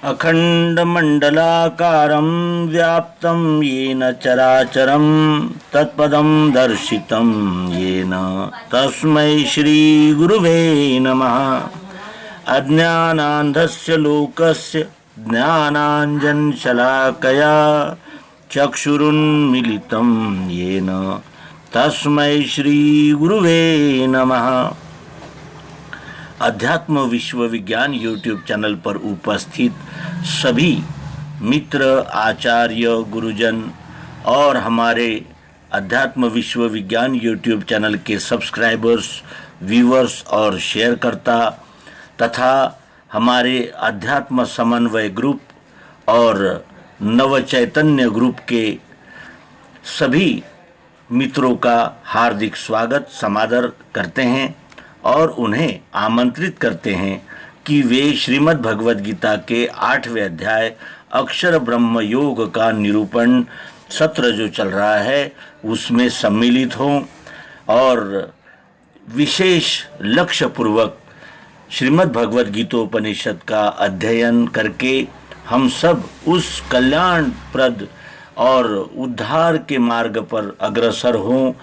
अखण्डमण्डलाकारं व्याप्तं येन चराचरं तत्पदं दर्शितं येन तस्मै श्रीगुरुवे नमः। अज्ञानान्धस्य लोकस्य ज्ञानाञ्जनशलाकया चक्षुरुन्मीलितं येन तस्मै श्रीगुरुवे नमः। अध्यात्म विश्व विज्ञान यूट्यूब चैनल पर उपस्थित सभी मित्र, आचार्य, गुरुजन और हमारे अध्यात्म विश्व विज्ञान यूट्यूब चैनल के सब्सक्राइबर्स, व्यूअर्स और शेयरकर्ता तथा हमारे अध्यात्म समन्वय ग्रुप और नव चैतन्य ग्रुप के सभी मित्रों का हार्दिक स्वागत समादर करते हैं और उन्हें आमंत्रित करते हैं कि वे श्रीमद् भगवद गीता के 8वें अध्याय अक्षर ब्रह्म योग का निरूपण सत्र जो चल रहा है उसमें सम्मिलित हों और विशेष लक्ष्य पूर्वक श्रीमद् भगवद गीतोपनिषद का अध्ययन करके हम सब उस कल्याणप्रद और उद्धार के मार्ग पर अग्रसर हों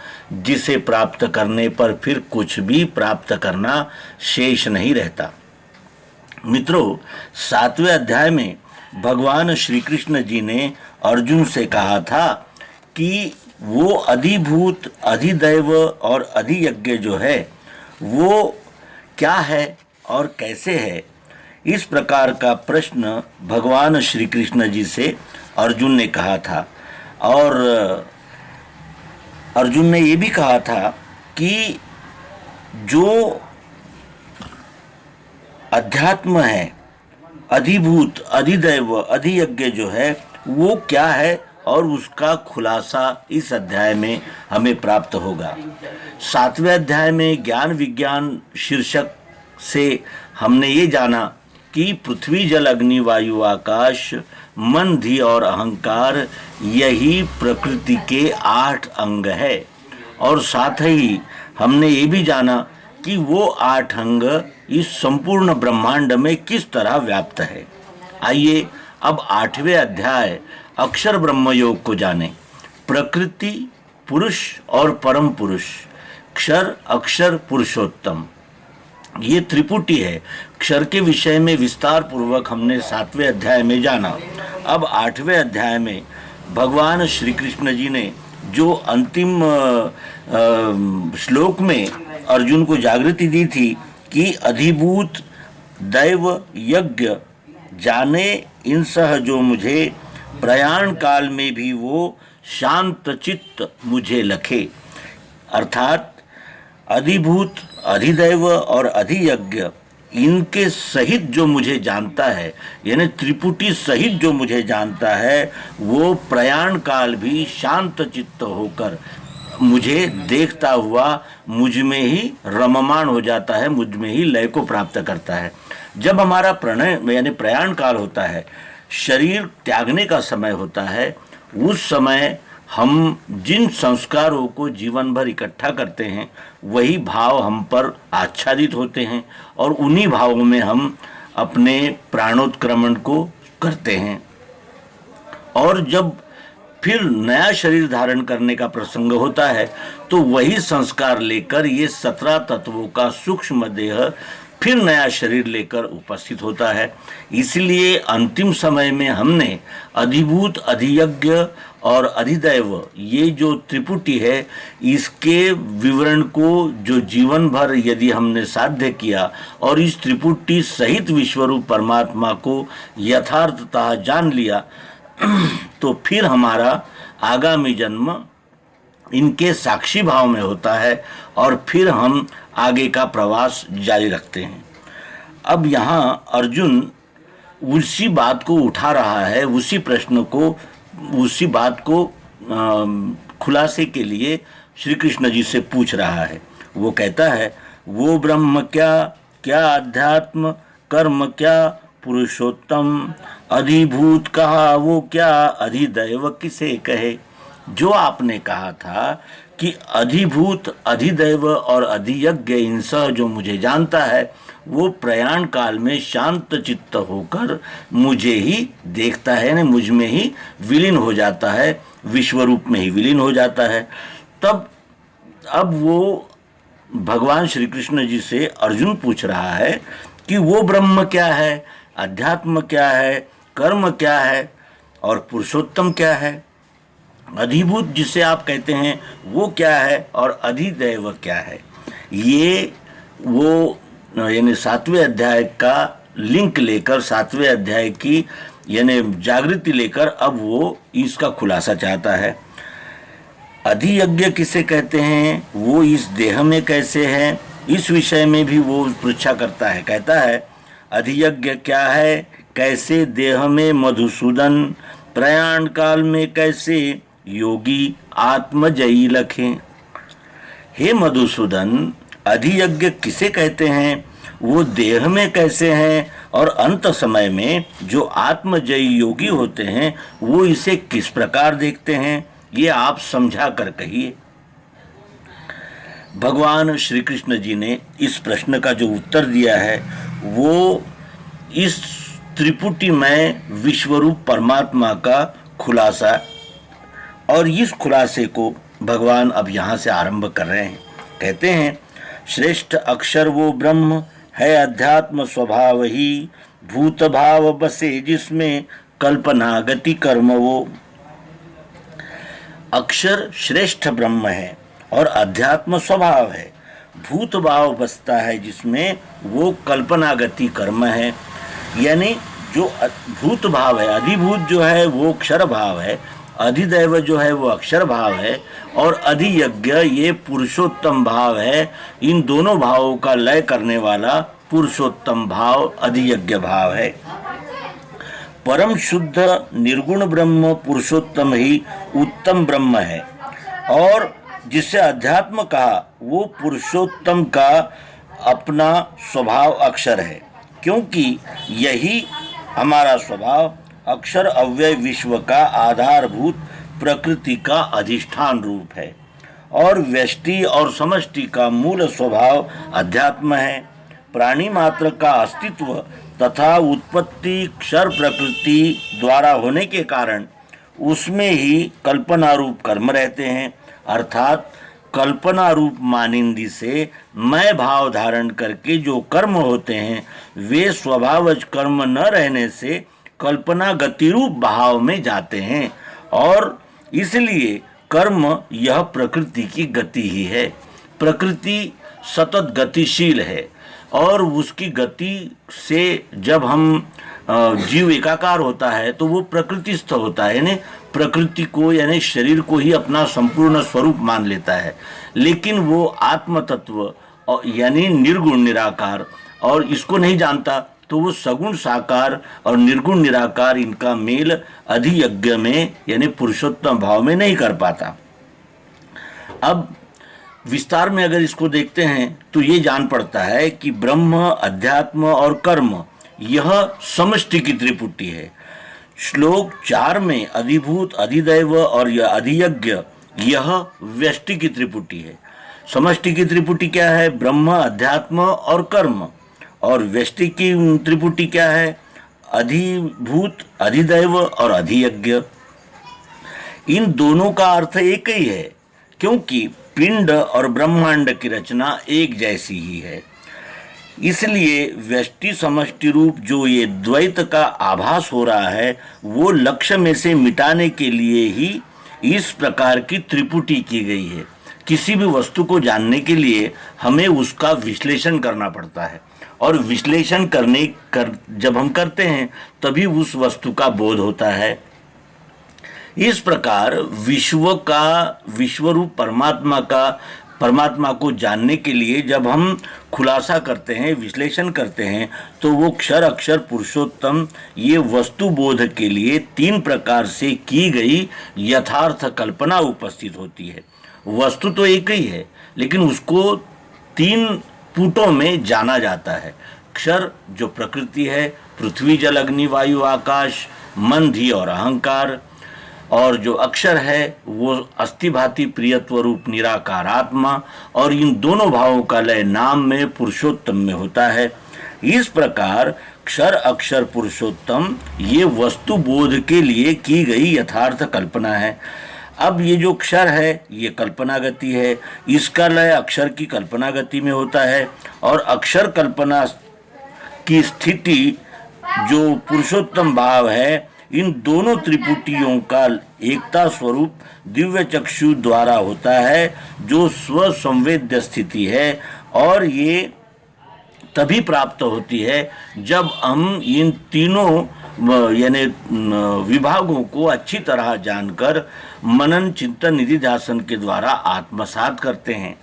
जिसे प्राप्त करने पर फिर कुछ भी प्राप्त करना शेष नहीं रहता। मित्रों, 7वें अध्याय में भगवान श्री कृष्ण जी ने अर्जुन से कहा था कि वो अधिभूत, अधिदैव और अधियज्ञ जो है वो क्या है और कैसे है। इस प्रकार का प्रश्न भगवान श्री कृष्ण जी से अर्जुन ने कहा था और अर्जुन ने ये भी कहा था कि जो अध्यात्म है, अधिभूत, अधिदैव, अधियज्ञ जो है वो क्या है और उसका खुलासा इस अध्याय में हमें प्राप्त होगा। 7वें अध्याय में ज्ञान विज्ञान शीर्षक से हमने ये जाना कि पृथ्वी, जल, अग्नि, वायु, आकाश, मन, धी और अहंकार यही प्रकृति के 8 अंग है और साथ ही हमने ये भी जाना कि वो 8 अंग इस संपूर्ण ब्रह्मांड में किस तरह व्याप्त है। आइए अब 8वें अध्याय अक्षर ब्रह्म योग को जानें। प्रकृति, पुरुष और परम पुरुष, क्षर, अक्षर, पुरुषोत्तम, ये त्रिपुटी है। क्षर के विषय में विस्तार पूर्वक हमने 7वें अध्याय में जाना। अब 8वें अध्याय में भगवान श्री कृष्ण जी ने जो अंतिम श्लोक में अर्जुन को जागृति दी थी कि अधिभूत दैव यज्ञ जाने इन सह जो मुझे प्रयाण काल में भी वो शांत चित्त मुझे लखे, अर्थात अधिभूत, अधिदैव और अधियज्ञ इनके सहित जो मुझे जानता है, यानी त्रिपुटी सहित जो मुझे जानता है, वो प्रयाण काल भी शांत चित्त होकर मुझे देखता हुआ मुझ में ही रममाण हो जाता है, मुझ में ही लय को प्राप्त करता है। जब हमारा प्रणय यानी प्रयाण काल होता है, शरीर त्यागने का समय होता है, उस समय हम जिन संस्कारों को जीवन भर इकट्ठा करते हैं वही भाव हम पर आच्छादित होते हैं और उन्हीं भावों में हम अपने प्राणोत्क्रमण को करते हैं। और जब फिर नया शरीर धारण करने का प्रसंग होता है तो वही संस्कार लेकर ये 17 तत्वों का सूक्ष्म देह फिर नया शरीर लेकर उपस्थित होता है। इसलिए अंतिम समय में हमने अधिभूत, अधियज्ञ और अधिदैव ये जो त्रिपुटी है इसके विवरण को जो जीवन भर यदि हमने साध्य किया और इस त्रिपुटी सहित विश्वरूप परमात्मा को यथार्थतः जान लिया तो फिर हमारा आगामी जन्म इनके साक्षी भाव में होता है और फिर हम आगे का प्रवास जारी रखते हैं। अब यहाँ अर्जुन उसी बात को उठा रहा है, उसी प्रश्न को, उसी बात को खुलासे के लिए श्री कृष्ण जी से पूछ रहा है। वो कहता है, वो ब्रह्म क्या, क्या अध्यात्म, कर्म क्या, पुरुषोत्तम, अधिभूत कहा वो क्या, अधिदैव किसे कहे। जो आपने कहा था कि अधिभूत, अधिदैव और अधियज्ञ इन सब जो मुझे जानता है वो प्रयाण काल में शांत चित्त होकर मुझे ही देखता है, यानी मुझ में ही विलीन हो जाता है, विश्व रूप में ही विलीन हो जाता है। तब अब वो भगवान श्री कृष्ण जी से अर्जुन पूछ रहा है कि वो ब्रह्म क्या है, अध्यात्म क्या है, कर्म क्या है और पुरुषोत्तम क्या है। अधिभूत जिसे आप कहते हैं वो क्या है और अधिदैव क्या है। ये वो यानी 7वें अध्याय का लिंक लेकर, 7वें अध्याय की यानी जागृति लेकर अब वो इसका खुलासा चाहता है। अधियज्ञ किसे कहते हैं, वो इस देह में कैसे है, इस विषय में भी वो परीक्षा करता है। कहता है अधियज्ञ क्या है, कैसे देह में मधुसूदन, प्रयाण काल में कैसे योगी आत्मजयी लखें। हे मधुसूदन, अधियज्ञ किसे कहते हैं, वो देह में कैसे हैं और अंत समय में जो आत्मजयी योगी होते हैं वो इसे किस प्रकार देखते हैं, ये आप समझा कर कहिए। भगवान श्री कृष्ण जी ने इस प्रश्न का जो उत्तर दिया है वो इस त्रिपुटी में विश्वरूप परमात्मा का खुलासा, और इस खुलासे को भगवान अब यहाँ से आरंभ कर रहे हैं। कहते हैं श्रेष्ठ अक्षर वो ब्रह्म है, अध्यात्म स्वभाव ही, भूत भाव बसे जिसमें, कल्पना गति कर्म वो। अक्षर श्रेष्ठ ब्रह्म है और अध्यात्म स्वभाव है, भूत भाव बसता है जिसमें, वो कल्पना गति कर्म है। यानी जो भूत भाव है, अधिभूत जो है वो अक्षर भाव है, अधिदैव जो है वो अक्षर भाव है, और अधियज्ञ ये पुरुषोत्तम भाव है। इन दोनों भावों का लय करने वाला पुरुषोत्तम भाव अधियज्ञ भाव है। परम शुद्ध निर्गुण ब्रह्म पुरुषोत्तम ही उत्तम ब्रह्म है, और जिसे अध्यात्म कहा वो पुरुषोत्तम का अपना स्वभाव अक्षर है, क्योंकि यही हमारा स्वभाव अक्षर अव्यय विश्व का आधारभूत प्रकृति का अधिष्ठान रूप है, और व्यष्टि और समष्टि का मूल स्वभाव अध्यात्म है। प्राणी मात्र का अस्तित्व तथा उत्पत्ति क्षर प्रकृति द्वारा होने के कारण उसमें ही कल्पना रूप कर्म रहते हैं, अर्थात कल्पना रूप मानिंदी से मैं भाव धारण करके जो कर्म होते हैं वे स्वभावज कर्म न रहने से कल्पना गति रूप भाव में जाते हैं, और इसलिए कर्म यह प्रकृति की गति ही है। प्रकृति सतत गतिशील है, और उसकी गति से जब हम जीव एकाकार होता है तो वो प्रकृतिस्थ होता है, यानी प्रकृति को यानी शरीर को ही अपना संपूर्ण स्वरूप मान लेता है। लेकिन वो आत्म तत्व यानी निर्गुण निराकार और इसको नहीं जानता, तो वो सगुण साकार और निर्गुण निराकार इनका मेल अधियज्ञ में यानी पुरुषोत्तम भाव में नहीं कर पाता। अब विस्तार में अगर इसको देखते हैं तो ये जान पड़ता है कि ब्रह्म, अध्यात्म और कर्म यह समष्टि की त्रिपुटी है। श्लोक 4 में अधिभूत, अधिदैव और यह अधियज्ञ यह व्यष्टि की त्रिपुटी है। समष्टि की त्रिपुटी क्या है? ब्रह्म, अध्यात्म और कर्म। और व्यष्टि की त्रिपुटी क्या है? अधिभूत, अधिदैव और अधियज्ञ। इन दोनों का अर्थ एक ही है, क्योंकि पिंड और ब्रह्मांड की रचना एक जैसी ही है। इसलिए व्यष्टि समष्टि रूप जो ये द्वैत का आभास हो रहा है वो लक्ष्य में से मिटाने के लिए ही इस प्रकार की त्रिपुटी की गई है। किसी भी वस्तु को जानने के लिए हमें उसका विश्लेषण करना पड़ता है, और विश्लेषण जब हम करते हैं तभी उस वस्तु का बोध होता है। इस प्रकार विश्वरूप परमात्मा को जानने के लिए जब हम खुलासा करते हैं, विश्लेषण करते हैं, तो वो क्षर अक्षर पुरुषोत्तम ये वस्तु बोध के लिए 3 प्रकार से की गई यथार्थ कल्पना उपस्थित होती है। वस्तु तो एक ही है, लेकिन उसको 3 पुटों में जाना जाता है। क्षर जो प्रकृति है, पृथ्वी जल अग्नि वायु आकाश, मन धी और अहंकार, और जो अक्षर है वो अस्थिभाति प्रियत्व रूप निराकार आत्मा, और इन दोनों भावों का लय नाम में पुरुषोत्तम में होता है। इस प्रकार क्षर अक्षर पुरुषोत्तम ये वस्तु बोध के लिए की गई यथार्थ कल्पना है। अब ये जो क्षर है ये कल्पना गति है, इसका लय अक्षर की कल्पना गति में होता है, और अक्षर कल्पना की स्थिति जो पुरुषोत्तम भाव है, इन दोनों त्रिपुटियों का एकता स्वरूप दिव्य चक्षु द्वारा होता है, जो स्व संवेद्य स्थिति है, और ये तभी प्राप्त होती है जब हम इन तीनों यानी विभागों को अच्छी तरह जानकर मनन चिंतन निधि ध्यान के द्वारा आत्मसात करते हैं।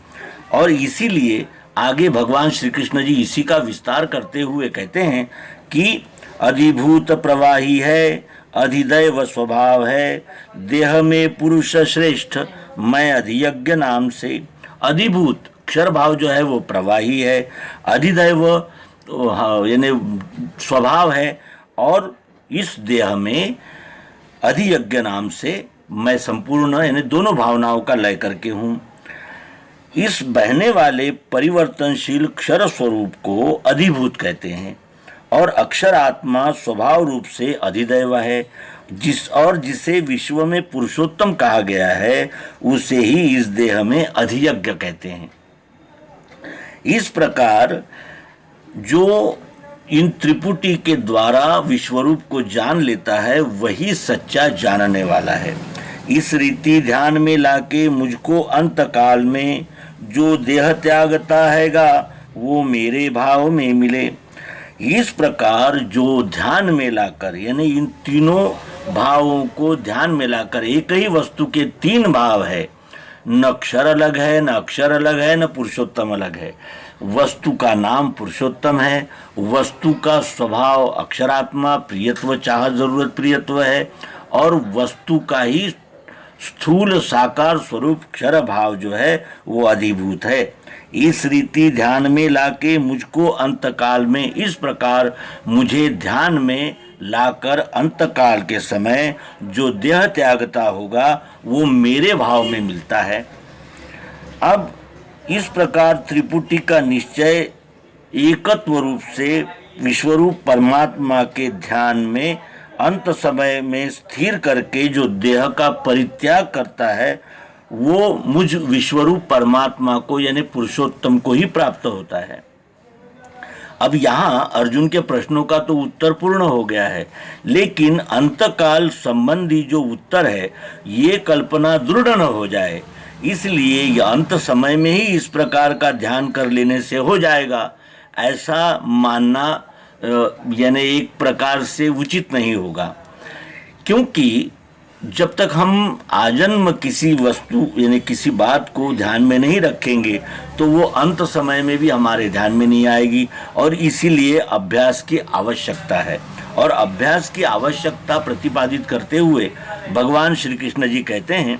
और इसीलिए आगे भगवान श्री कृष्ण जी इसी का विस्तार करते हुए कहते हैं कि अधिभूत प्रवाही है, अधिदैव स्वभाव है, देह में पुरुष श्रेष्ठ, मैं अधियज्ञ नाम से। अधिभूत क्षर भाव जो है वो प्रवाही है, अधिदैव यानी स्वभाव है, और इस देह में अधियज्ञ नाम से मैं संपूर्ण यानी दोनों भावनाओं का लय करके हूँ। इस बहने वाले परिवर्तनशील क्षर स्वरूप को अधिभूत कहते हैं, और अक्षर आत्मा स्वभाव रूप से अधिदैव है, जिसे विश्व में पुरुषोत्तम कहा गया है, उसे ही इस देह में अधियज्ञ कहते हैं। इस प्रकार जो इन त्रिपुटी के द्वारा विश्वरूप को जान लेता है वही सच्चा जानने वाला है। इस रीति ध्यान में लाके मुझको अंत काल में जो देह त्यागता हैगा वो मेरे भाव में मिले। इस प्रकार जो ध्यान में लाकर यानी इन तीनों भावों को ध्यान में लाकर, एक ही वस्तु के तीन भाव है, न अक्षर अलग है, न अक्षर अलग है, न पुरुषोत्तम अलग है। वस्तु का नाम पुरुषोत्तम है, वस्तु का स्वभाव अक्षरात्मा प्रियत्व चाह जरूरत प्रियत्व है, और वस्तु का ही स्थूल साकार स्वरूप क्षर भाव जो है वो अधिभूत है। इस रीति ध्यान में लाके मुझको अंतकाल में इस प्रकार मुझे ध्यान में लाकर अंतकाल के समय जो देह त्यागता होगा वो मेरे भाव में मिलता है। अब इस प्रकार त्रिपुटी का निश्चय एकत्व रूप से विश्वरूप परमात्मा के ध्यान में अंत समय में स्थिर करके जो देह का परित्याग करता है वो मुझ विश्वरूप परमात्मा को यानी पुरुषोत्तम को ही प्राप्त होता है। अब यहाँ अर्जुन के प्रश्नों का तो उत्तर पूर्ण हो गया है, लेकिन अंतकाल संबंधी जो उत्तर है ये कल्पना दृढ़ न हो जाए, इसलिए यह अंत समय में ही इस प्रकार का ध्यान कर लेने से हो जाएगा, ऐसा मानना यानी एक प्रकार से उचित नहीं होगा। क्योंकि जब तक हम आजन्म किसी वस्तु यानी किसी बात को ध्यान में नहीं रखेंगे तो वो अंत समय में भी हमारे ध्यान में नहीं आएगी, और इसीलिए अभ्यास की आवश्यकता है। और अभ्यास की आवश्यकता प्रतिपादित करते हुए भगवान श्री कृष्ण जी कहते हैं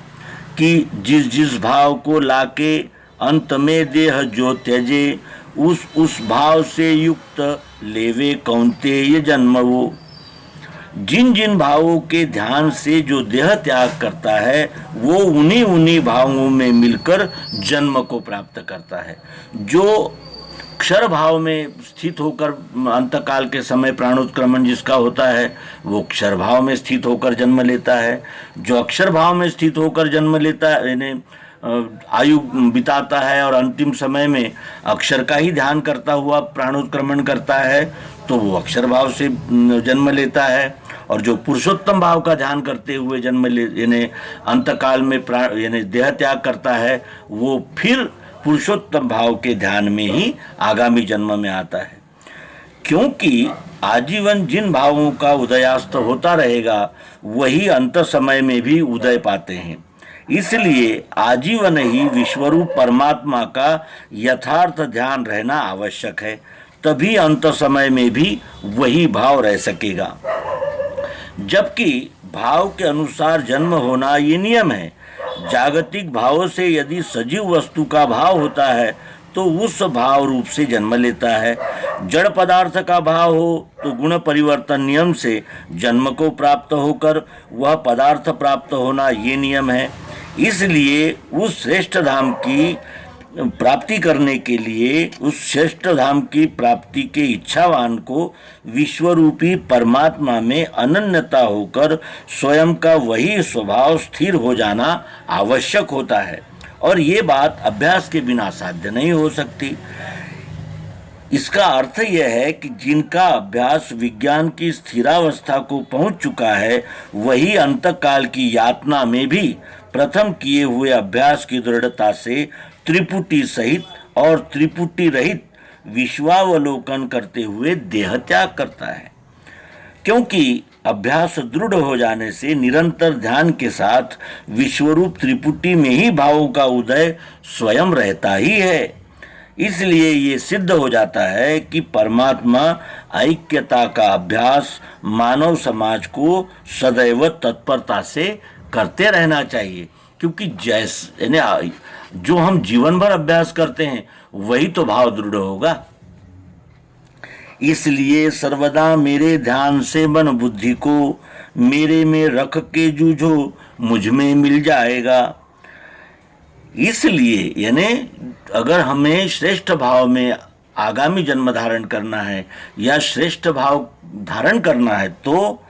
कि जिस जिस भाव को लाके अंत में देह जो त्यजे, उस भाव से युक्त लेवे कौन्तेय जन्म। वो जिन जिन भावों के ध्यान से जो देह त्याग करता है वो उन्हीं भावों में मिलकर जन्म को प्राप्त करता है। जो अक्षर भाव में स्थित होकर अंतकाल के समय प्राणोत्क्रमण जिसका होता है वो अक्षर भाव में स्थित होकर जन्म लेता है। जो अक्षर भाव में स्थित होकर जन्म लेता है यानी आयु बिताता है और अंतिम समय में अक्षर का ही ध्यान करता हुआ प्राणोत्क्रमण करता है तो वो अक्षर भाव से जन्म लेता है। और जो पुरुषोत्तम भाव का ध्यान करते हुए जन्म ले यानी अंतकाल में प्राण यानी देह त्याग करता है वो फिर पुरुषोत्तम भाव के ध्यान में ही आगामी जन्म में आता है। क्योंकि आजीवन जिन भावों का उदयास्त होता रहेगा वही अंत समय में भी उदय पाते हैं। इसलिए आजीवन ही विश्वरूप परमात्मा का यथार्थ ध्यान रहना आवश्यक है, तभी अंत समय में भी वही भाव रह सकेगा। जबकि भाव के अनुसार जन्म होना ये नियम है। जागतिक भावों से यदि सजीव वस्तु का भाव होता है तो उस भाव रूप से जन्म लेता है। जड़ पदार्थ का भाव हो तो गुण परिवर्तन नियम से जन्म को प्राप्त होकर वह पदार्थ प्राप्त होना ये नियम है। इसलिए उस श्रेष्ठ धाम की प्राप्ति करने के लिए उस श्रेष्ठ धाम की प्राप्ति के इच्छावान को विश्वरूपी परमात्मा में अनन्यता होकर स्वयं का वही स्वभाव स्थिर हो जाना आवश्यक होता है, और ये बात अभ्यास के बिना साध्य नहीं हो सकती। इसका अर्थ यह है कि जिनका अभ्यास विज्ञान की स्थिरावस्था को पहुंच चुका है, वही अंतकाल की यातना में भी प्रथम किए हुए अभ्यास की दृढ़ता से त्रिपुटी सहित और त्रिपुटी रहित विश्वावलोकन करते हुए देह त्याग करता है। क्योंकि अभ्यास दृढ़ हो जाने से निरंतर ध्यान के साथ विश्वरूप त्रिपुटी में ही भावों का उदय स्वयं रहता ही है। इसलिए ये सिद्ध हो जाता है कि परमात्मा ऐक्यता का अभ्यास मानव समाज को सदैव तत्परता से करते रहना चाहिए, क्योंकि जैसे यानी जो हम जीवन भर अभ्यास करते हैं वही तो भाव दृढ़ होगा। इसलिए सर्वदा मेरे ध्यान से मन बुद्धि को मेरे में रख के जूझो, मुझ में मिल जाएगा। इसलिए यानी अगर हमें श्रेष्ठ भाव में आगामी जन्म धारण करना है या श्रेष्ठ भाव धारण करना है, तो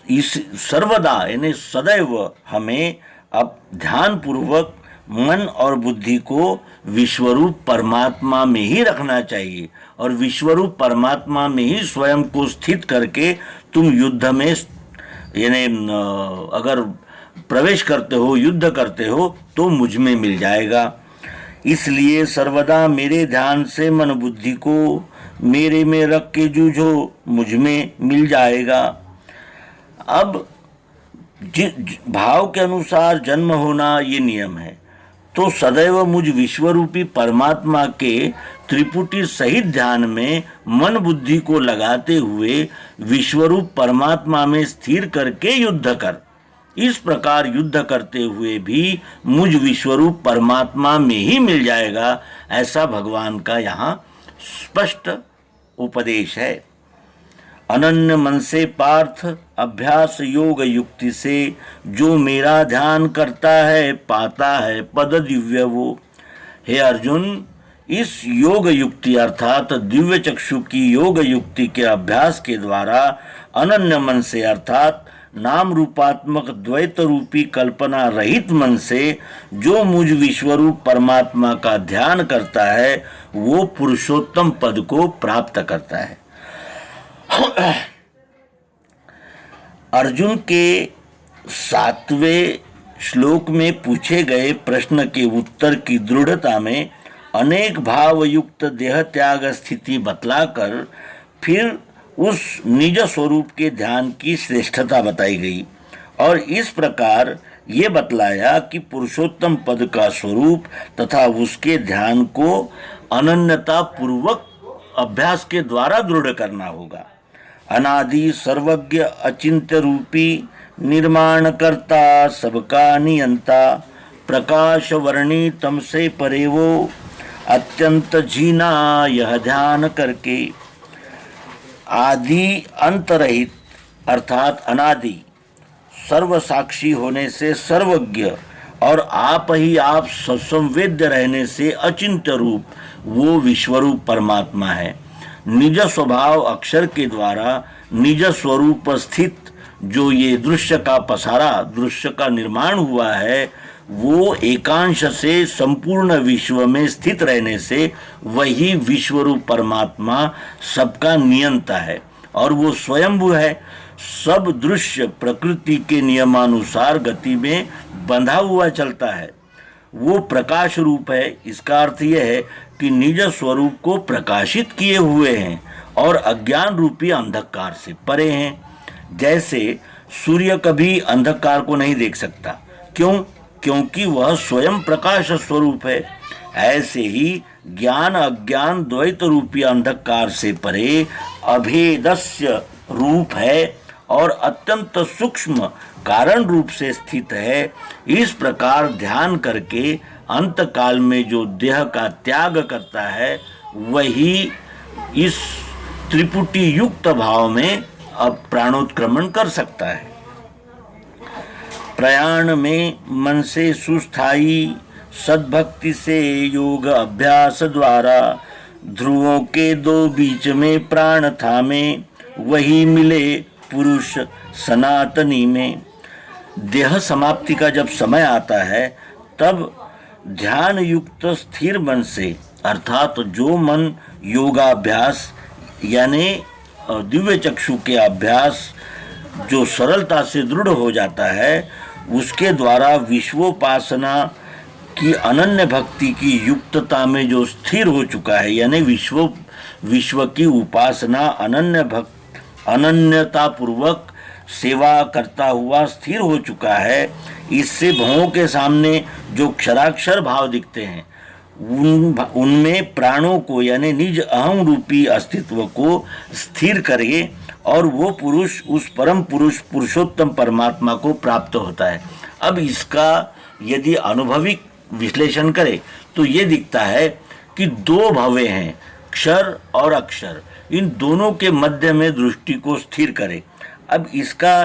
इस सर्वदा यानी सदैव हमें अब ध्यान पूर्वक मन और बुद्धि को विश्वरूप परमात्मा में ही रखना चाहिए, और विश्वरूप परमात्मा में ही स्वयं को स्थित करके तुम युद्ध में यानी अगर प्रवेश करते हो, युद्ध करते हो, तो मुझ में मिल जाएगा। इसलिए सर्वदा मेरे ध्यान से मन बुद्धि को मेरे में रख के जूझो, मुझ में मिल जाएगा। अब भाव के अनुसार जन्म होना ये नियम है, तो सदैव मुझ विश्वरूपी परमात्मा के त्रिपुटी सहित ध्यान में मन बुद्धि को लगाते हुए विश्वरूप परमात्मा में स्थिर करके युद्ध कर। इस प्रकार युद्ध करते हुए भी मुझ विश्वरूप परमात्मा में ही मिल जाएगा, ऐसा भगवान का यहाँ स्पष्ट उपदेश है। अनन्य मन से पार्थ अभ्यास योग युक्ति से जो मेरा ध्यान करता है पाता है पद दिव्य वो। हे अर्जुन, इस योग युक्ति अर्थात दिव्य चक्षु की योग युक्ति के अभ्यास के द्वारा अनन्य मन से अर्थात नाम रूपात्मक द्वैत रूपी कल्पना रहित मन से जो मुझ विश्वरूप परमात्मा का ध्यान करता है, वो पुरुषोत्तम पद को प्राप्त करता है। अर्जुन के 7वें श्लोक में पूछे गए प्रश्न के उत्तर की दृढ़ता में अनेक भावयुक्त देह त्याग स्थिति बतलाकर फिर उस निज स्वरूप के ध्यान की श्रेष्ठता बताई गई, और इस प्रकार ये बतलाया कि पुरुषोत्तम पद का स्वरूप तथा उसके ध्यान को अनन्यता पूर्वक अभ्यास के द्वारा दृढ़ करना होगा। अनादि सर्वज्ञ अचिंत्य रूपी निर्माण करता सबका नियंता प्रकाश वर्णी तम से परे वो अत्यंत जीना यह ध्यान करके। आदि अंतरहित अर्थात अनादि सर्वसाक्षी होने से सर्वज्ञ और आप ही आप संवेद्य रहने से अचिंत्य रूप वो विश्वरूप परमात्मा है। निज स्वभाव अक्षर के द्वारा निज स्वरूप स्थित जो ये दृश्य का पसारा दृश्य का निर्माण हुआ है, वो एकांश से संपूर्ण विश्व में स्थित रहने से वही विश्वरूप परमात्मा सबका नियंता है, और वो स्वयंभू है। सब दृश्य प्रकृति के नियमानुसार गति में बंधा हुआ चलता है। वो प्रकाश रूप है। इसका अर्थ यह है कि निज स्वरूप को प्रकाशित किए हुए हैं और अज्ञान रूपी अंधकार से परे हैं। जैसे सूर्य कभी अंधकार को नहीं देख सकता, क्यों? क्योंकि वह स्वयं प्रकाश स्वरूप है। ऐसे ही ज्ञान अज्ञान द्वैत रूपी अंधकार से परे अभेदस्य रूप है और अत्यंत सूक्ष्म कारण रूप से स्थित है। इस प्रकार ध्यान करके अंत काल में जो देह का त्याग करता है, वही इस त्रिपुटी युक्त भाव में अब प्राणोत्क्रमण कर सकता है। प्रयाण में मन से सुस्थाई सद्भक्ति से योग अभ्यास द्वारा ध्रुवों के दो बीच में प्राण थामे, वही मिले पुरुष सनातनी में। देह समाप्ति का जब समय आता है तब ध्यान युक्त स्थिर मन से, अर्थात जो मन योगाभ्यास यानी दिव्य चक्षु के अभ्यास जो सरलता से दृढ़ हो जाता है, उसके द्वारा विश्वोपासना की अनन्य भक्ति की युक्तता में जो स्थिर हो चुका है, यानी विश्व की उपासना अनन्यता पूर्वक सेवा करता हुआ स्थिर हो चुका है, इससे भवों के सामने जो क्षराक्षर भाव दिखते हैं उनमें प्राणों को यानी निज अहम रूपी अस्तित्व को स्थिर करे और वो पुरुष उस परम पुरुष पुरुषोत्तम परमात्मा को प्राप्त होता है। अब इसका यदि अनुभविक विश्लेषण करें तो ये दिखता है कि दो भवे हैं, क्षर और अक्षर, इन दोनों के मध्य में दृष्टि को स्थिर करें। अब इसका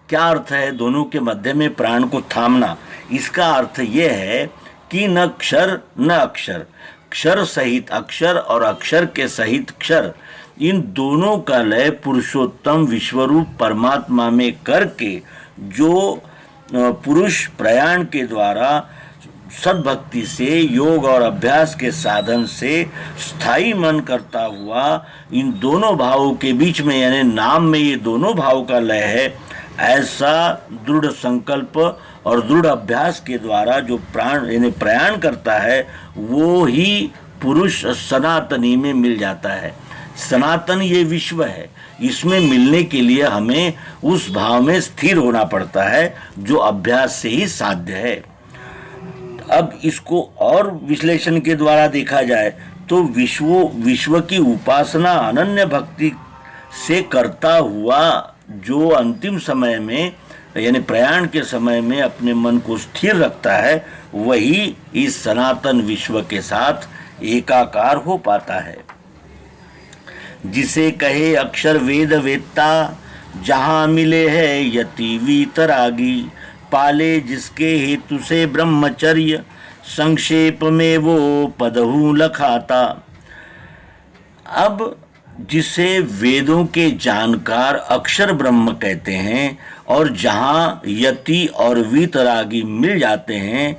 क्या अर्थ है, दोनों के मध्य में प्राण को थामना? इसका अर्थ ये है कि न क्षर न अक्षर, क्षर सहित अक्षर और अक्षर के सहित क्षर, इन दोनों का लय पुरुषोत्तम विश्वरूप परमात्मा में करके जो पुरुष प्रयाण के द्वारा सद्भक्ति से योग और अभ्यास के साधन से स्थायी मन करता हुआ इन दोनों भावों के बीच में यानी नाम में ये दोनों भाव का लय है, ऐसा दृढ़ संकल्प और दृढ़ अभ्यास के द्वारा जो प्राण यानी प्रयाण करता है वो ही पुरुष सनातनी में मिल जाता है। सनातन ये विश्व है, इसमें मिलने के लिए हमें उस भाव में स्थिर होना पड़ता है जो अभ्यास से ही साध्य है। अब इसको और विश्लेषण के द्वारा देखा जाए तो विश्व की उपासना अनन्य भक्ति से करता हुआ जो अंतिम समय में यानी प्रयाण के समय में अपने मन को स्थिर रखता है, वही इस सनातन विश्व के साथ एकाकार हो पाता है। जिसे कहे अक्षर वेद वेत्ता, जहाँ मिले है यति वीतरागी, पाले जिसके हेतु से ब्रह्मचर्य, संक्षेप में वो पदहु लखाता। अब जिसे वेदों के जानकार अक्षर ब्रह्म कहते हैं और जहाँ यति और वीतरागी मिल जाते हैं,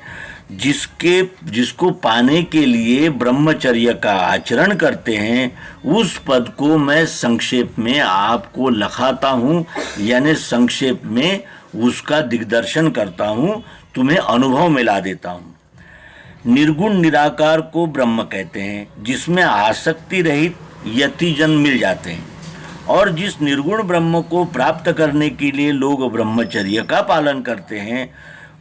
जिसको पाने के लिए ब्रह्मचर्य का आचरण करते हैं, उस पद को मैं संक्षेप में आपको लखाता हूँ, यानी संक्षेप में उसका दिग्दर्शन करता हूँ, तुम्हें अनुभव में ला देता हूँ। निर्गुण निराकार को ब्रह्म कहते हैं, जिसमें आसक्ति रहित यतिजन मिल जाते हैं, और जिस निर्गुण ब्रह्म को प्राप्त करने के लिए लोग ब्रह्मचर्य का पालन करते हैं,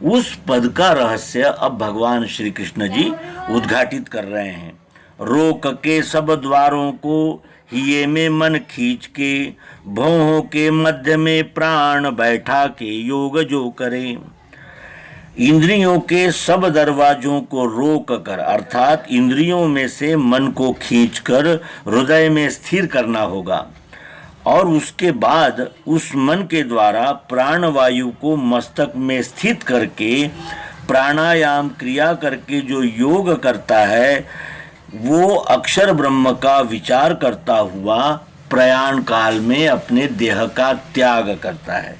उस पद का रहस्य अब भगवान श्री कृष्ण जी उद्घाटित कर रहे हैं। रोक के सब द्वारों को हिये में मन खींच के, भौहों के मध्य में प्राण बैठा के योग जो करे। इंद्रियों के सब दरवाजों को रोक कर, अर्थात इंद्रियों में से मन को खींचकर हृदय में स्थिर करना होगा, और उसके बाद उस मन के द्वारा प्राणवायु को मस्तक में स्थित करके प्राणायाम क्रिया करके जो योग करता है, वो अक्षर ब्रह्म का विचार करता हुआ प्रयाण काल में अपने देह का त्याग करता है।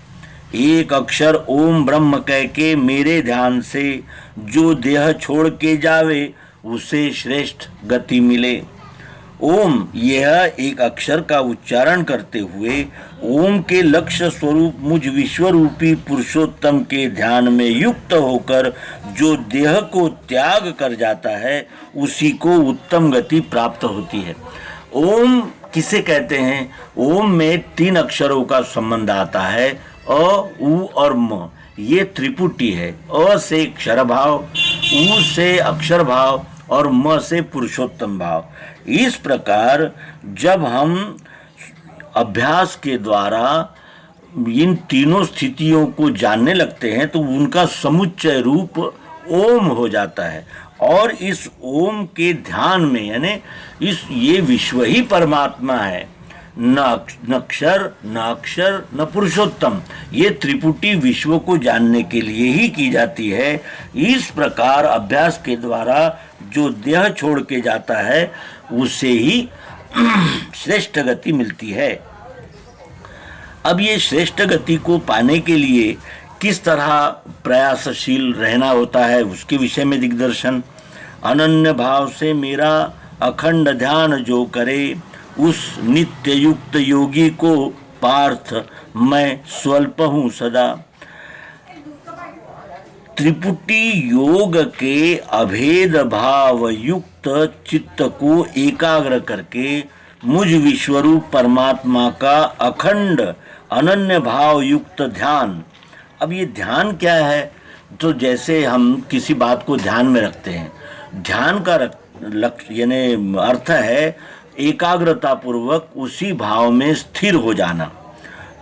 एक अक्षर ओम ब्रह्म कह के मेरे ध्यान से जो देह छोड़ के जावे, उसे श्रेष्ठ गति मिले। ओम यह एक अक्षर का उच्चारण करते हुए ओम के लक्ष्य स्वरूप मुझ विश्वरूपी पुरुषोत्तम के ध्यान में युक्त होकर जो देह को त्याग कर जाता है, उसी को उत्तम गति प्राप्त होती है। ओम किसे कहते हैं? ओम में 3 अक्षरों का संबंध आता है, अ, उ और म। ये त्रिपुटी है। अ से क्षर भाव, उ से अक्षर भाव और म से पुरुषोत्तम भाव। इस प्रकार जब हम अभ्यास के द्वारा इन तीनों स्थितियों को जानने लगते हैं तो उनका समुच्चय रूप ओम हो जाता है, और इस ओम के ध्यान में यानी ये विश्व ही परमात्मा है, न अक्षर न पुरुषोत्तम, ये त्रिपुटी विश्व को जानने के लिए ही की जाती है। इस प्रकार अभ्यास के द्वारा जो देह छोड़ के जाता है उससे ही श्रेष्ठ गति मिलती है। अब ये श्रेष्ठ गति को पाने के लिए किस तरह प्रयासशील रहना होता है उसके विषय में दिग्दर्शन। अनन्य भाव से मेरा अखंड ध्यान जो करे, उस नित्य युक्त योगी को पार्थ मैं स्वल्प हूँ सदा। त्रिपुटी योग के अभेद भाव युक्त चित्त को एकाग्र करके मुझ विश्वरूप परमात्मा का अखंड अनन्य भाव युक्त ध्यान। अब ये ध्यान क्या है? तो जैसे हम किसी बात को ध्यान में रखते हैं, ध्यान का लक्ष्य यानी अर्थ है एकाग्रता पूर्वक उसी भाव में स्थिर हो जाना।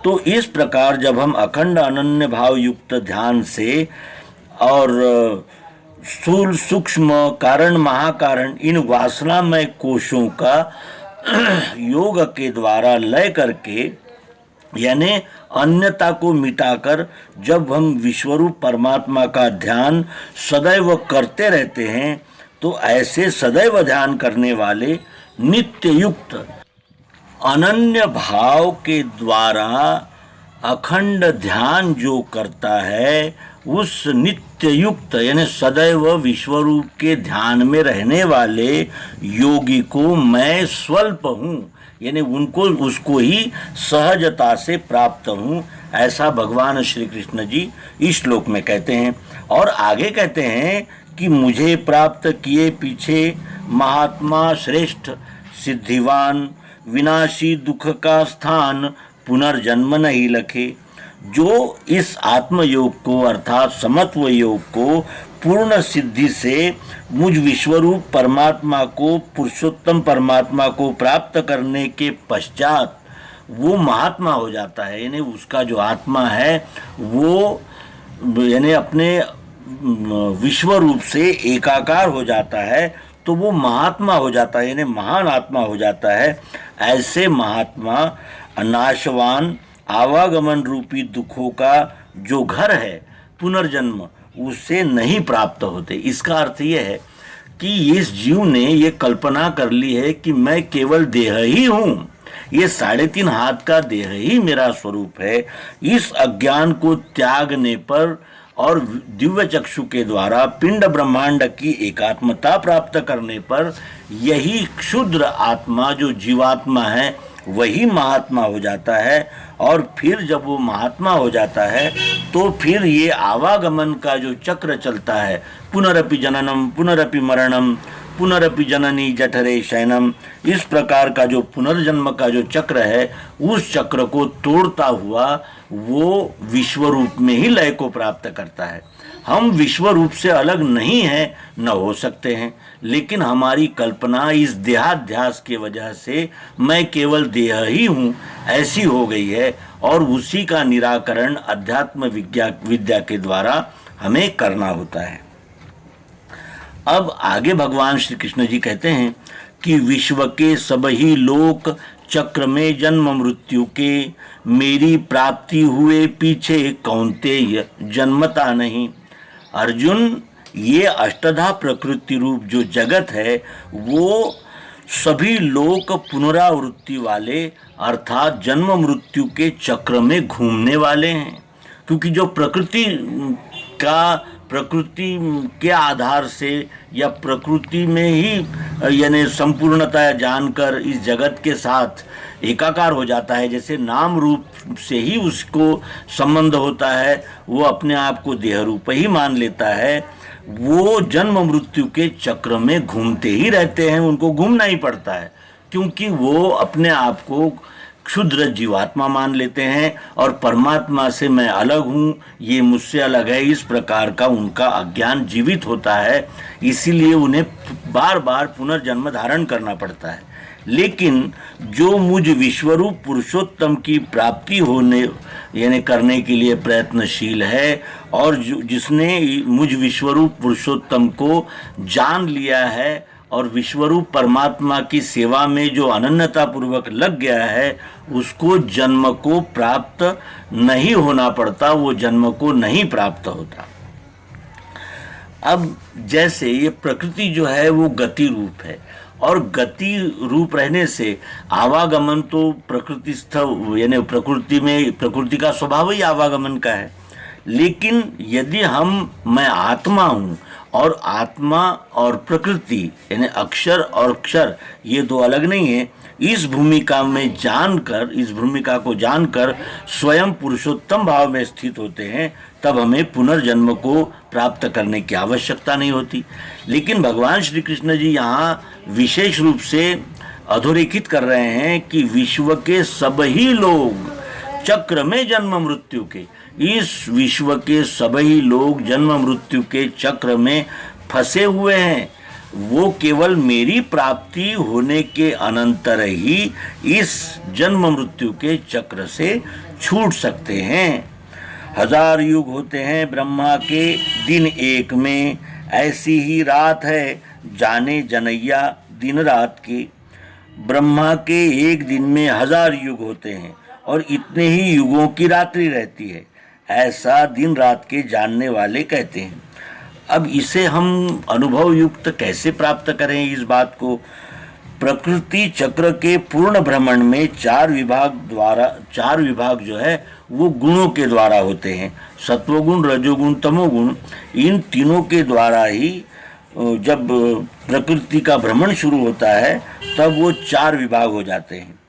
तो इस प्रकार जब हम अखंड अनन्य भाव युक्त ध्यान से और स्थूल सूक्ष्म कारण महाकारण इन वासनामय कोशों का योग के द्वारा लय करके यानी अन्यता को मिटाकर जब हम विश्वरूप परमात्मा का ध्यान सदैव करते रहते हैं, तो ऐसे सदैव ध्यान करने वाले नित्य युक्त अनन्य भाव के द्वारा अखंड ध्यान जो करता है, उस नित्य युक्त यानी सदैव विश्वरूप के ध्यान में रहने वाले योगी को मैं स्वल्प हूँ, यानी उसको ही सहजता से प्राप्त हूँ, ऐसा भगवान श्री कृष्ण जी इस श्लोक में कहते हैं। और आगे कहते हैं कि मुझे प्राप्त किए पीछे महात्मा श्रेष्ठ सिद्धिवान, विनाशी दुख का स्थान पुनर्जन्म नहीं लखे। जो इस आत्मयोग को अर्थात समत्व योग को पूर्ण सिद्धि से मुझ विश्वरूप परमात्मा को, पुरुषोत्तम परमात्मा को प्राप्त करने के पश्चात वो महात्मा हो जाता है, यानी उसका जो आत्मा है वो यानी अपने विश्व रूप से एकाकार हो जाता है, तो वो महात्मा हो जाता है, यानी महान आत्मा हो जाता है। ऐसे महात्मा नाशवान आवागमन रूपी दुखों का जो घर है पुनर्जन्म, उससे नहीं प्राप्त होते। इसका अर्थ यह है कि इस जीव ने ये कल्पना कर ली है कि मैं केवल देह ही हूँ, ये 3.5 हाथ का देह ही मेरा स्वरूप है। इस अज्ञान को त्यागने पर और दिव्य चक्षु के द्वारा पिंड ब्रह्मांड की एकात्मता प्राप्त करने पर यही क्षुद्र आत्मा जो जीवात्मा है वही महात्मा हो जाता है। और फिर जब वो महात्मा हो जाता है तो फिर ये आवागमन का जो चक्र चलता है, पुनरपि जननम पुनरपि मरणम पुनरपि जननी जठरे शयनम, इस प्रकार का जो पुनर्जन्म का जो चक्र है, उस चक्र को तोड़ता हुआ वो विश्व रूप में ही लय को प्राप्त करता है। हम विश्व रूप से अलग नहीं हैं, न हो सकते हैं, लेकिन हमारी कल्पना इस देहाध्यास के वजह से मैं केवल देह ही हूँ ऐसी हो गई है, और उसी का निराकरण अध्यात्म विद्या के द्वारा हमें करना होता है। अब आगे भगवान श्री कृष्ण जी कहते हैं कि विश्व के सब ही लोक चक्र में जन्म मृत्यु के, मेरी प्राप्ति हुए पीछे कौन्तेय जन्मता नहीं। अर्जुन, ये अष्टधा प्रकृति रूप जो जगत है वो सभी लोक पुनरावृत्ति वाले अर्थात जन्म मृत्यु के चक्र में घूमने वाले हैं, क्योंकि जो प्रकृति के आधार से या प्रकृति में ही यानी संपूर्णता जानकर इस जगत के साथ एकाकार हो जाता है, जैसे नाम रूप से ही उसको संबंध होता है, वो अपने आप को देह रूप ही मान लेता है, वो जन्म मृत्यु के चक्र में घूमते ही रहते हैं, उनको घूमना ही पड़ता है, क्योंकि वो अपने आप को क्षुद्र जीवात्मा मान लेते हैं और परमात्मा से मैं अलग हूँ, ये मुझसे अलग है, इस प्रकार का उनका अज्ञान जीवित होता है। इसीलिए उन्हें बार बार पुनर्जन्म धारण करना पड़ता है। लेकिन जो मुझ विश्वरूप पुरुषोत्तम की प्राप्ति होने यानी करने के लिए प्रयत्नशील है और जिसने मुझ विश्वरूप पुरुषोत्तम को जान लिया है और विश्वरूप परमात्मा की सेवा में जो अनन्यता पूर्वक लग गया है, उसको जन्म को प्राप्त नहीं होना पड़ता, वो जन्म को नहीं प्राप्त होता। अब जैसे ये प्रकृति जो है वो गति रूप है, और गति रूप रहने से आवागमन तो प्रकृतिस्थ, यानी प्रकृति का स्वभाव ही आवागमन का है। लेकिन यदि मैं आत्मा हूँ, और आत्मा और प्रकृति यानी अक्षर और क्षर ये दो अलग नहीं है, इस भूमिका को जानकर स्वयं पुरुषोत्तम भाव में स्थित होते हैं, तब हमें पुनर्जन्म को प्राप्त करने की आवश्यकता नहीं होती। लेकिन भगवान श्री कृष्ण जी यहाँ विशेष रूप से अधोरेखित कर रहे हैं कि विश्व के सभी लोग चक्र में जन्म मृत्यु के, इस विश्व के सभी लोग जन्म मृत्यु के चक्र में फंसे हुए हैं। वो केवल मेरी प्राप्ति होने के अनंतर ही इस जन्म मृत्यु के चक्र से छूट सकते हैं। 1000 युग होते हैं ब्रह्मा के दिन एक में, ऐसी ही रात है जाने जनैया दिन रात के। ब्रह्मा के एक दिन में 1000 युग होते हैं, और इतने ही युगों की रात्रि रहती है, ऐसा दिन रात के जानने वाले कहते हैं। अब इसे हम अनुभव युक्त कैसे प्राप्त करें इस बात को? प्रकृति चक्र के पूर्ण भ्रमण में 4 विभाग जो है वो गुणों के द्वारा होते हैं। सत्वगुण, रजोगुण, तमोगुण, इन तीनों के द्वारा ही जब प्रकृति का भ्रमण शुरू होता है तब वो 4 विभाग हो जाते हैं,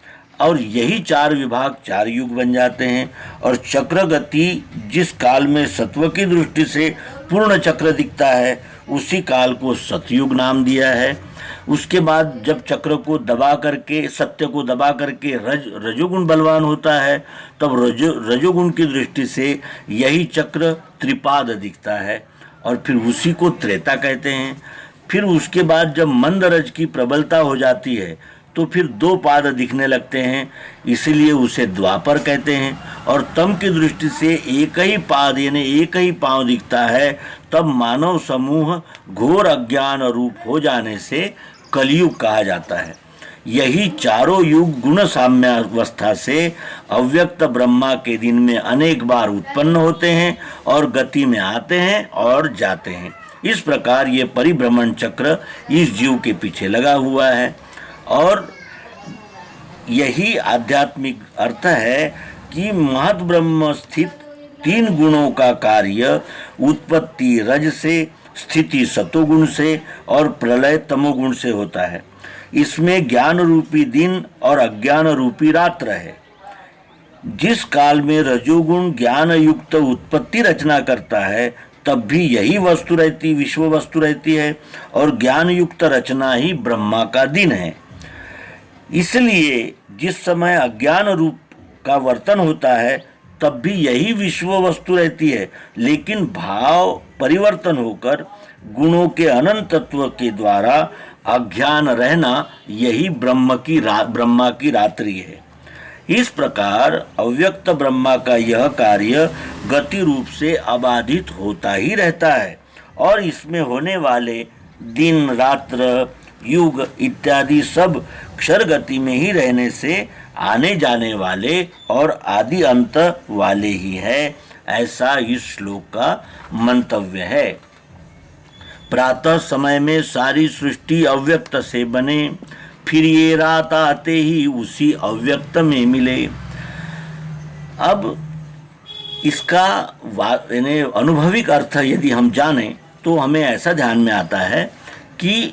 और यही 4 विभाग 4 युग बन जाते हैं। और चक्र गति जिस काल में सत्व की दृष्टि से पूर्ण चक्र दिखता है, उसी काल को सतयुग नाम दिया है। उसके बाद जब चक्र को दबा करके, सत्य को दबा करके रजोगुण बलवान होता है, तब रजोगुण की दृष्टि से यही चक्र त्रिपाद दिखता है, और फिर उसी को त्रेता कहते हैं। फिर उसके बाद जब मंद रज की प्रबलता हो जाती है तो फिर 2 पाद दिखने लगते हैं, इसीलिए उसे द्वापर कहते हैं। और तम की दृष्टि से एक ही पाद यानी एक ही पांव दिखता है, तब मानव समूह घोर अज्ञान रूप हो जाने से कलयुग कहा जाता है। यही चारों युग गुण साम्यावस्था से अव्यक्त ब्रह्मा के दिन में अनेक बार उत्पन्न होते हैं और गति में आते हैं और जाते हैं। इस प्रकार ये परिभ्रमण चक्र इस जीव के पीछे लगा हुआ है, और यही आध्यात्मिक अर्थ है कि महत ब्रह्म स्थित 3 गुणों का कार्य उत्पत्ति रज से, स्थिति सतोगुण से और प्रलय तमोगुण से होता है। इसमें ज्ञान रूपी दिन और अज्ञान रूपी रात्र है। जिस काल में रजोगुण ज्ञान युक्त उत्पत्ति रचना करता है, तब भी यही विश्व वस्तु रहती है, और ज्ञान युक्त रचना ही ब्रह्मा का दिन है। इसलिए जिस समय अज्ञान रूप का वर्तन होता है, तब भी यही विश्व वस्तु रहती है, लेकिन भाव परिवर्तन होकर गुणों के अनंत तत्व के द्वारा अज्ञान रहना यही ब्रह्मा की रात्रि है। इस प्रकार अव्यक्त ब्रह्मा का यह कार्य गति रूप से अबाधित होता ही रहता है, और इसमें होने वाले दिन रात्र युग इत्यादि सब क्षर गति में ही रहने से आने जाने वाले और आदि अंत वाले ही है, ऐसा इस श्लोक का मंतव्य है। प्रातः समय में सारी सृष्टि अव्यक्त से बने, फिर ये रात आते ही उसी अव्यक्त में मिले। अब इसका अनुभविक अर्थ यदि हम जानें तो हमें ऐसा ध्यान में आता है कि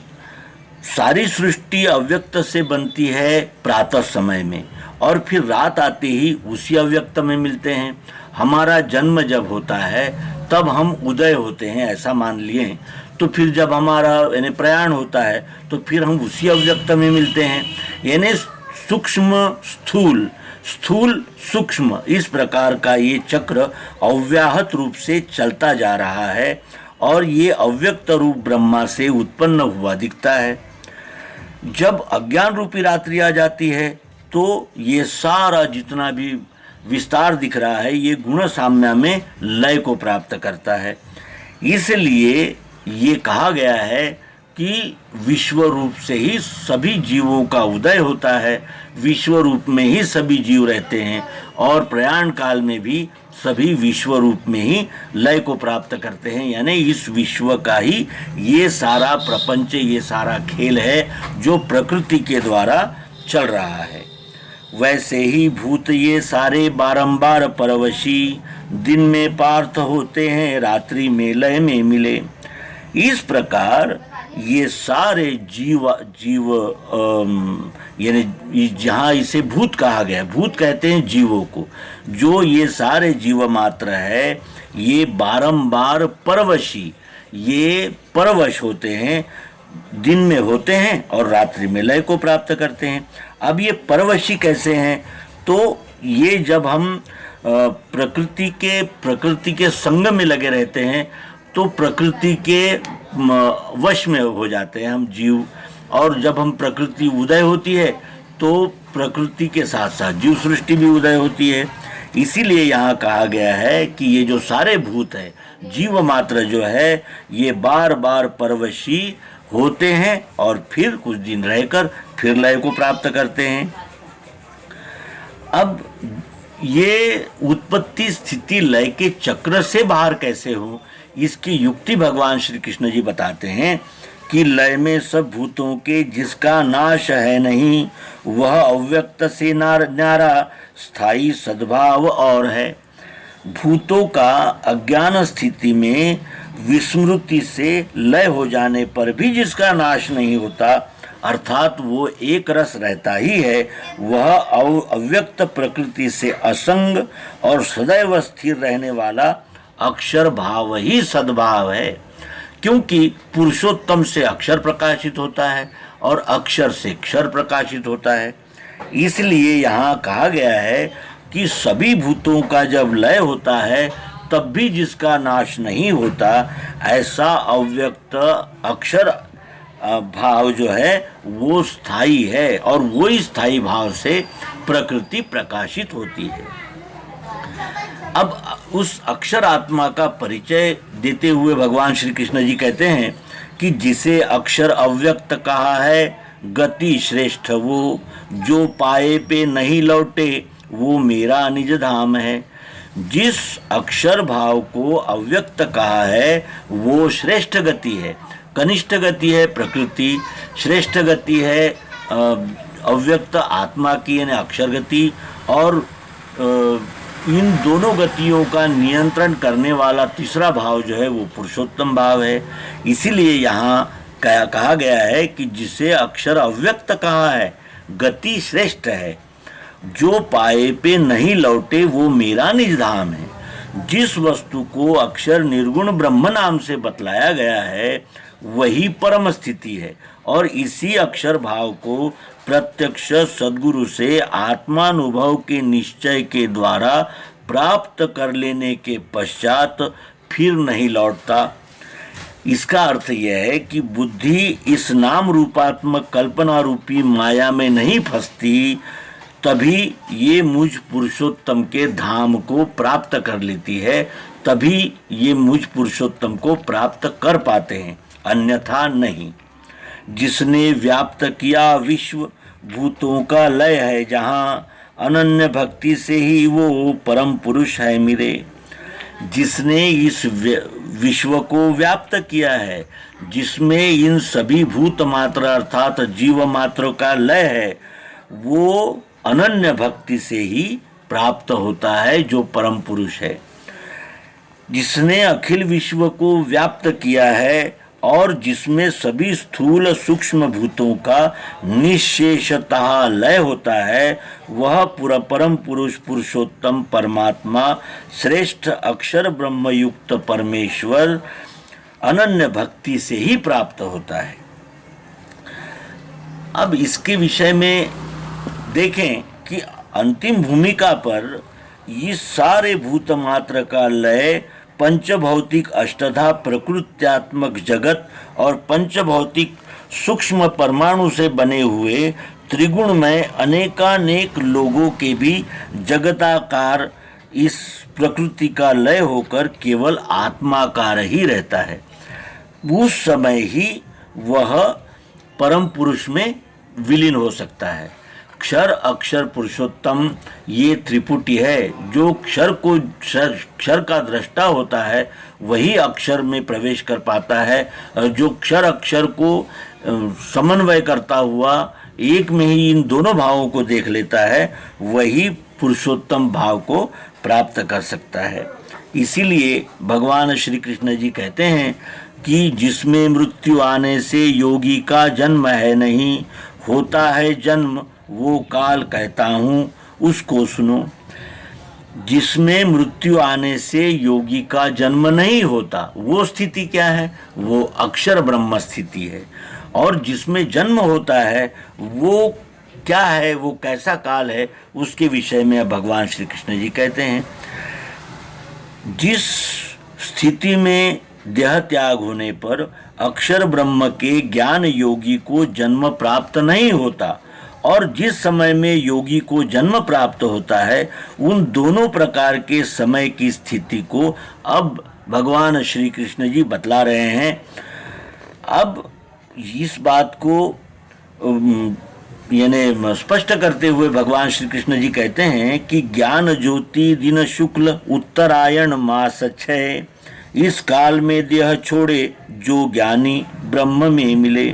सारी सृष्टि अव्यक्त से बनती है प्रातः समय में, और फिर रात आते ही उसी अव्यक्त में मिलते हैं। हमारा जन्म जब होता है तब हम उदय होते हैं, ऐसा मान लिए। तो फिर जब हमारा प्रयाण होता है तो फिर हम उसी अव्यक्त में मिलते हैं। यानी सूक्ष्म स्थूल, स्थूल सूक्ष्म, इस प्रकार का ये चक्र अव्याहत रूप से चलता जा रहा है, और ये अव्यक्त रूप ब्रह्मा से उत्पन्न हुआ दिखता है। जब अज्ञान रूपी रात्रि आ जाती है तो ये सारा जितना भी विस्तार दिख रहा है ये गुण साम्य में लय को प्राप्त करता है। इसलिए ये कहा गया है कि विश्व रूप से ही सभी जीवों का उदय होता है, विश्व रूप में ही सभी जीव रहते हैं और प्रयाण काल में भी सभी विश्व रूप में ही लय को प्राप्त करते हैं। यानी इस विश्व का ही ये सारा प्रपंच, ये सारा खेल है जो प्रकृति के द्वारा चल रहा है। वैसे ही भूत ये सारे बारंबार परवशी, दिन में पार्थ होते हैं, रात्रि में लय में मिले। इस प्रकार ये सारे जीव यानी जहाँ इसे भूत कहा गया, भूत कहते हैं जीवों को, जो ये सारे जीव मात्र है ये बारंबार परवशी, ये परवश होते हैं, दिन में होते हैं और रात्रि में लय को प्राप्त करते हैं। अब ये परवशी कैसे हैं? तो ये जब हम प्रकृति के संग में लगे रहते हैं तो प्रकृति के वश में हो जाते हैं हम जीव, और जब हम प्रकृति उदय होती है तो प्रकृति के साथ साथ जीव सृष्टि भी उदय होती है। इसीलिए यहाँ कहा गया है कि ये जो सारे भूत है, जीव मात्र जो है, ये बार बार परवशी होते हैं और फिर कुछ दिन रहकर फिर लय को प्राप्त करते हैं। अब ये उत्पत्ति स्थिति लय के चक्र से बाहर कैसे हो, इसकी युक्ति भगवान श्री कृष्ण जी बताते हैं कि लय में सब भूतों के जिसका नाश है नहीं, वह अव्यक्त से न्यारा स्थायी सद्भाव और है। भूतों का अज्ञान स्थिति में विस्मृति से लय हो जाने पर भी जिसका नाश नहीं होता, अर्थात वो एक रस रहता ही है, वह अव्यक्त प्रकृति से असंग और सदैव स्थिर रहने वाला अक्षर भाव ही सद्भाव है। क्योंकि पुरुषोत्तम से अक्षर प्रकाशित होता है और अक्षर से क्षर प्रकाशित होता है। इसलिए यहाँ कहा गया है कि सभी भूतों का जब लय होता है तब भी जिसका नाश नहीं होता, ऐसा अव्यक्त अक्षर भाव जो है वो स्थायी है और वही स्थायी भाव से प्रकृति प्रकाशित होती है। अब उस अक्षर आत्मा का परिचय देते हुए भगवान श्री कृष्ण जी कहते हैं कि जिसे अक्षर अव्यक्त कहा है, गति श्रेष्ठ वो, जो पाए पे नहीं लौटे वो मेरा निज धाम है। जिस अक्षर भाव को अव्यक्त कहा है वो श्रेष्ठ गति है। कनिष्ठ गति है प्रकृति, श्रेष्ठ गति है अव्यक्त आत्मा की यानी अक्षर गति, और इन दोनों गतियों का नियंत्रण करने वाला तीसरा भाव जो है वो पुरुषोत्तम भाव है। इसीलिए यहाँ कहा गया है कि जिसे अक्षर अव्यक्त कहा है, गति श्रेष्ठ है, जो पाए पे नहीं लौटे वो मेरा निज धाम है। जिस वस्तु को अक्षर निर्गुण ब्रह्म नाम से बतलाया गया है वही परम स्थिति है, और इसी अक्षर भाव को प्रत्यक्ष सद्गुरु से आत्मानुभव के निश्चय के द्वारा प्राप्त कर लेने के पश्चात फिर नहीं लौटता। इसका अर्थ यह है कि बुद्धि इस नाम रूपात्मक कल्पना रूपी माया में नहीं फंसती, तभी ये मुझ पुरुषोत्तम के धाम को प्राप्त कर लेती है, तभी ये मुझ पुरुषोत्तम को प्राप्त कर पाते हैं, अन्यथा नहीं। जिसने व्याप्त किया विश्व, भूतों का लय है जहाँ, अनन्य भक्ति से ही वो परम पुरुष है मेरे। जिसने इस विश्व को व्याप्त किया है, जिसमें इन सभी भूत मात्र अर्थात जीव मात्र का लय है, वो अनन्य भक्ति से ही प्राप्त होता है जो परम पुरुष है। जिसने अखिल विश्व को व्याप्त किया है और जिसमें सभी स्थूल सूक्ष्म भूतों का निशेषतः लय होता है, वह परम पुरुष पुरुषोत्तम परमात्मा श्रेष्ठ अक्षर ब्रह्मयुक्त परमेश्वर अनन्य भक्ति से ही प्राप्त होता है। अब इसके विषय में देखें कि अंतिम भूमिका पर ये सारे भूत मात्र का लय पंचभौतिक अष्टधा प्रकृत्यात्मक जगत और पंचभौतिक सूक्ष्म परमाणु से बने हुए त्रिगुण में अनेकानेक लोगों के भी जगताकार इस प्रकृति का लय होकर केवल आत्माकार ही रहता है। उस समय ही वह परम पुरुष में विलीन हो सकता है। क्षर अक्षर पुरुषोत्तम ये त्रिपुटी है। जो क्षर का दृष्टा होता है वही अक्षर में प्रवेश कर पाता है, और जो क्षर अक्षर को समन्वय करता हुआ एक में ही इन दोनों भावों को देख लेता है वही पुरुषोत्तम भाव को प्राप्त कर सकता है। इसीलिए भगवान श्री कृष्ण जी कहते हैं कि जिसमें मृत्यु आने से योगी का जन्म है नहीं, होता है जन्म वो काल कहता हूँ उसको सुनो। जिसमें मृत्यु आने से योगी का जन्म नहीं होता, वो स्थिति क्या है? वो अक्षर ब्रह्म स्थिति है। और जिसमें जन्म होता है वो क्या है, वो कैसा काल है, उसके विषय में भगवान श्री कृष्ण जी कहते हैं जिस स्थिति में देह त्याग होने पर अक्षर ब्रह्म के ज्ञान योगी को जन्म प्राप्त नहीं होता, और जिस समय में योगी को जन्म प्राप्त होता है, उन दोनों प्रकार के समय की स्थिति को अब भगवान श्री कृष्ण जी बतला रहे हैं। अब इस बात को यानी स्पष्ट करते हुए भगवान श्री कृष्ण जी कहते हैं कि ज्ञान ज्योति दिन शुक्ल उत्तरायण मास 6, इस काल में देह छोड़े जो ज्ञानी ब्रह्म में मिले।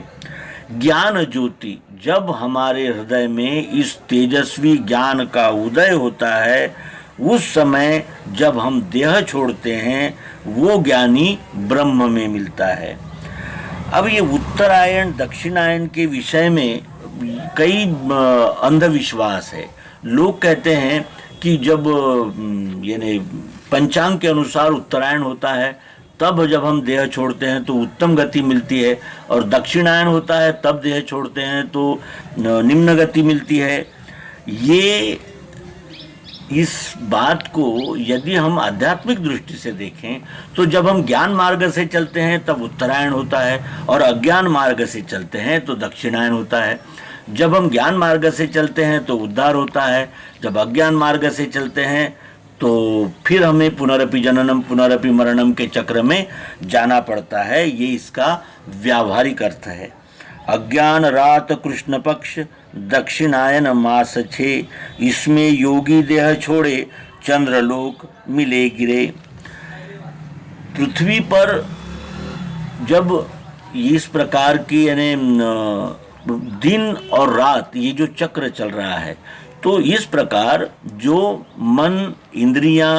ज्ञान ज्योति, जब हमारे हृदय में इस तेजस्वी ज्ञान का उदय होता है, उस समय जब हम देह छोड़ते हैं वो ज्ञानी ब्रह्म में मिलता है। अब ये उत्तरायण दक्षिणायन के विषय में कई अंधविश्वास है। लोग कहते हैं कि जब यानी पंचांग के अनुसार उत्तरायण होता है तब जब हम देह छोड़ते हैं तो उत्तम गति मिलती है, और दक्षिणायन होता है तब देह छोड़ते हैं तो निम्न गति मिलती है। ये इस बात को यदि हम आध्यात्मिक दृष्टि से देखें तो जब हम ज्ञान मार्ग से चलते हैं तब उत्तरायण होता है, और अज्ञान मार्ग से चलते हैं तो दक्षिणायन होता है। जब हम ज्ञान मार्ग से चलते हैं तो उद्धार होता है, जब अज्ञान मार्ग से चलते हैं तो फिर हमें पुनरपि जननम पुनरपि मरणम के चक्र में जाना पड़ता है। ये इसका व्यावहारिक अर्थ है। अज्ञान रात कृष्ण पक्ष दक्षिणायन मास 6, इसमें योगी देह छोड़े चंद्रलोक मिले गिरे। पृथ्वी पर जब इस प्रकार की यानी दिन और रात ये जो चक्र चल रहा है, तो इस प्रकार जो मन इंद्रियां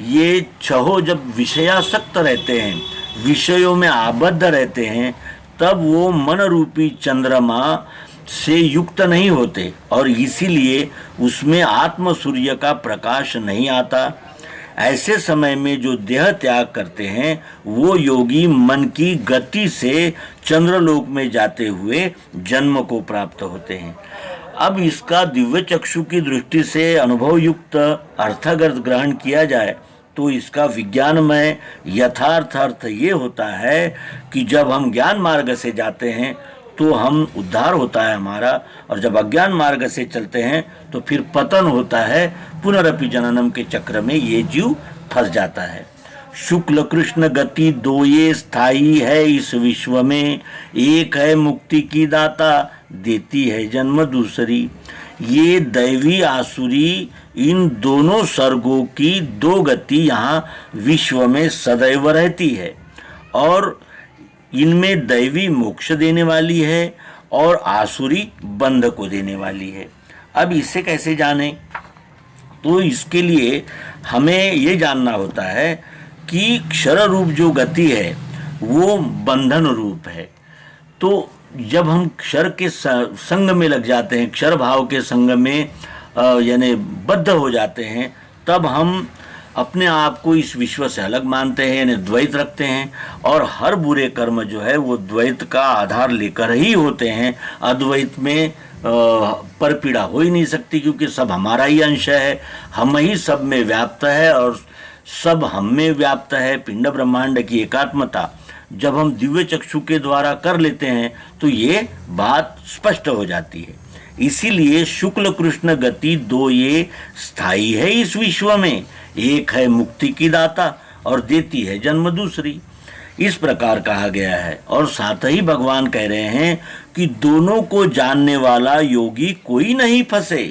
ये छहों जब विषयासक्त रहते हैं, विषयों में आबद्ध रहते हैं, तब वो मन रूपी चंद्रमा से युक्त नहीं होते, और इसीलिए उसमें आत्म सूर्य का प्रकाश नहीं आता। ऐसे समय में जो देह त्याग करते हैं वो योगी मन की गति से चंद्रलोक में जाते हुए जन्म को प्राप्त होते हैं। अब इसका दिव्य चक्षु की दृष्टि से अनुभव युक्त अर्थ अगर ग्रहण किया जाए तो इसका विज्ञानमय यथार्थ अर्थ ये होता है कि जब हम ज्ञान मार्ग से जाते हैं तो हम उद्धार होता है हमारा, और जब अज्ञान मार्ग से चलते हैं तो फिर पतन होता है, पुनरपि जननम के चक्र में ये जीव फंस जाता है। शुक्ल कृष्ण गति दो ये स्थायी है इस विश्व में, एक है मुक्ति की दाता देती है जन्म दूसरी। ये दैवी आसुरी इन दोनों सर्गों की दो गति यहाँ विश्व में सदैव रहती है, और इनमें दैवी मोक्ष देने वाली है और आसुरी बंध को देने वाली है। अब इसे कैसे जाने? तो इसके लिए हमें ये जानना होता है कि क्षर रूप जो गति है वो बंधन रूप है। तो जब हम क्षर के संग में लग जाते हैं, क्षर भाव के संग में यानी बद्ध हो जाते हैं, तब हम अपने आप को इस विश्व से अलग मानते हैं, यानी द्वैत रखते हैं, और हर बुरे कर्म जो है वो द्वैत का आधार लेकर ही होते हैं। अद्वैत में पर पीड़ा हो ही नहीं सकती, क्योंकि सब हमारा ही अंश है, हम ही सब में व्याप्त है और सब हम में व्याप्त है। पिंड ब्रह्मांड की एकात्मता जब हम दिव्य चक्षु के द्वारा कर लेते हैं तो ये बात स्पष्ट हो जाती है। इसीलिए शुक्ल कृष्ण गति दो ये स्थायी है इस विश्व में, एक है मुक्ति की दाता और देती है जन्म दूसरी। इस प्रकार कहा गया है। और साथ ही भगवान कह रहे हैं कि दोनों को जानने वाला योगी कोई नहीं फंसे।